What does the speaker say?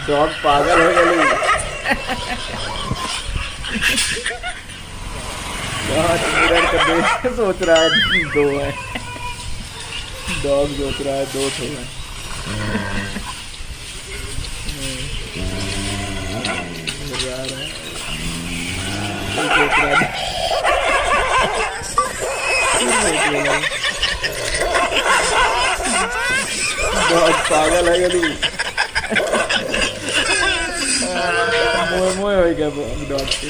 Dog पागल है गली। मिरर का देख सोच रहा है दो है, डॉग सोच रहा है दो ठो है। डॉग पागल है गली। मोए मोए हो गया डॉग से।